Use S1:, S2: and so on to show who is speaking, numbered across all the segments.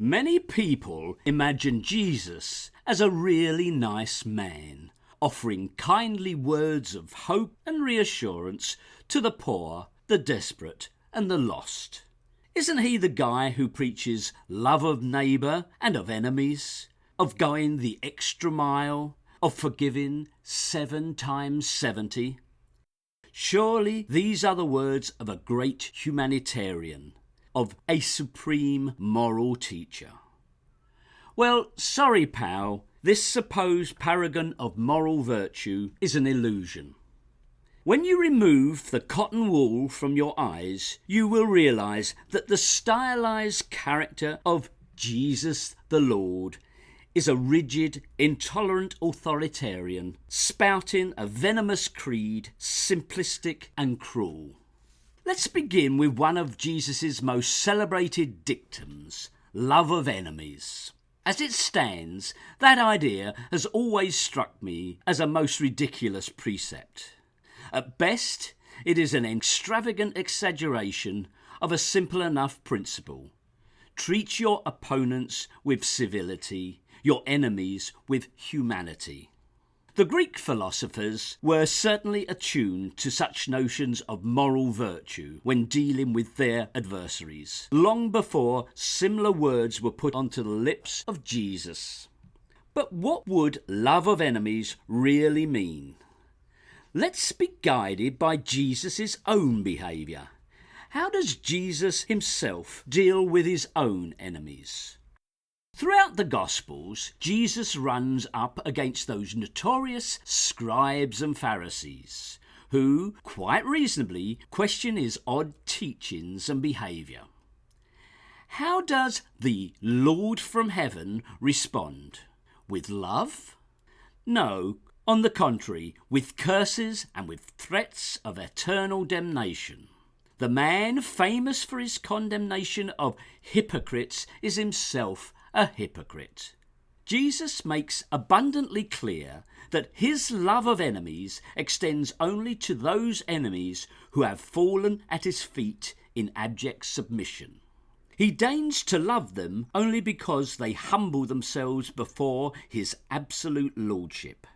S1: Many people imagine Jesus as a really nice man, offering kindly words of hope and reassurance to the poor, the desperate, and the lost. Isn't he the guy who preaches love of neighbour and of enemies, of going the extra mile, of forgiving 7 times 70? Surely these are the words of a great humanitarian, of a supreme moral teacher. Well, sorry pal, this supposed paragon of moral virtue is an illusion. When you remove the cotton wool from your eyes, you will realise that the stylized character of Jesus the Lord is a rigid, intolerant authoritarian, spouting a venomous creed, simplistic and cruel. Let's begin with one of Jesus' most celebrated dictums, love of enemies. As it stands, that idea has always struck me as a most ridiculous precept. At best, it is an extravagant exaggeration of a simple enough principle. Treat your opponents with civility, your enemies with humanity. The Greek philosophers were certainly attuned to such notions of moral virtue when dealing with their adversaries, long before similar words were put onto the lips of Jesus. But what would love of enemies really mean? Let's be guided by Jesus' own behaviour. How does Jesus himself deal with his own enemies? Throughout the Gospels, Jesus runs up against those notorious scribes and Pharisees, who, quite reasonably, question his odd teachings and behaviour. How does the Lord from heaven respond? With love? No, on the contrary, with curses and with threats of eternal damnation. The man famous for his condemnation of hypocrites is himself a hypocrite. Jesus makes abundantly clear that his love of enemies extends only to those enemies who have fallen at his feet in abject submission. He deigns to love them only because they humble themselves before his absolute lordship.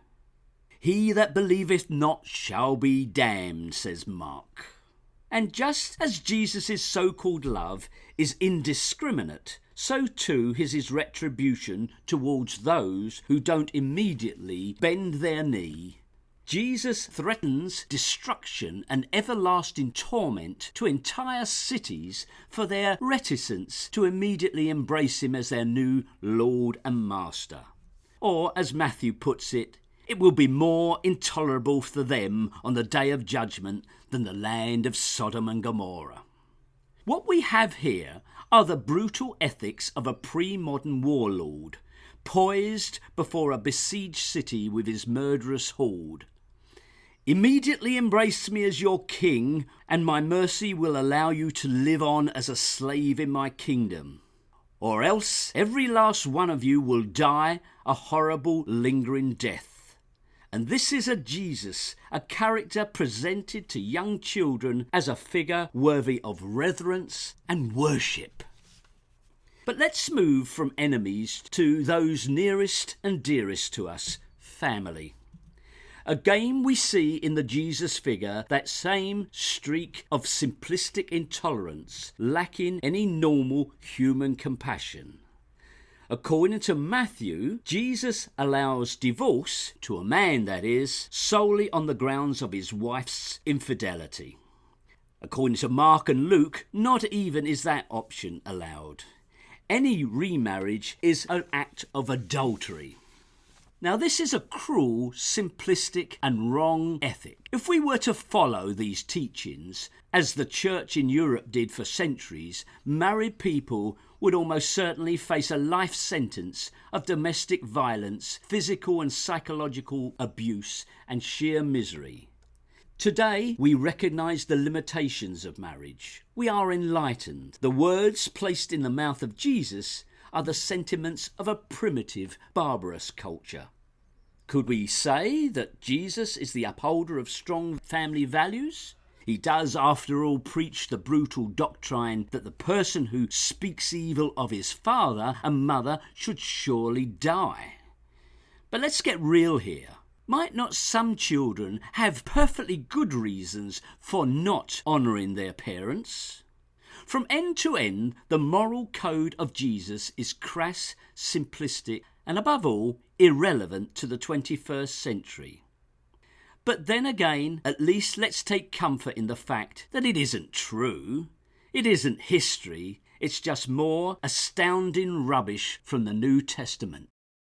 S1: He that believeth not shall be damned, says Mark. And just as Jesus' so-called love is indiscriminate, so too is his retribution towards those who don't immediately bend their knee. Jesus threatens destruction and everlasting torment to entire cities for their reticence to immediately embrace him as their new Lord and Master. Or, as Matthew puts it, it will be more intolerable for them on the day of judgment than the land of Sodom and Gomorrah. What we have here are the brutal ethics of a pre-modern warlord, poised before a besieged city with his murderous horde. Immediately embrace me as your king, and my mercy will allow you to live on as a slave in my kingdom. Or else every last one of you will die a horrible, lingering death. And this is a Jesus, a character presented to young children as a figure worthy of reverence and worship. But let's move from enemies to those nearest and dearest to us, family. Again, we see in the Jesus figure that same streak of simplistic intolerance, lacking any normal human compassion. According to Matthew, Jesus allows divorce, to a man that is, solely on the grounds of his wife's infidelity. According to Mark and Luke, not even is that option allowed. Any remarriage is an act of adultery. Now, this is a cruel, simplistic and wrong ethic. If we were to follow these teachings, as the church in Europe did for centuries, married people would almost certainly face a life sentence of domestic violence, physical and psychological abuse, and sheer misery. Today, we recognise the limitations of marriage. We are enlightened. The words placed in the mouth of Jesus are the sentiments of a primitive, barbarous culture. Could we say that Jesus is the upholder of strong family values? He does, after all, preach the brutal doctrine that the person who speaks evil of his father and mother should surely die. But let's get real here. Might not some children have perfectly good reasons for not honouring their parents? From end to end, the moral code of Jesus is crass, simplistic, and above all, irrelevant to the 21st century. But then again, at least let's take comfort in the fact that it isn't true. It isn't history. It's just more astounding rubbish from the New Testament.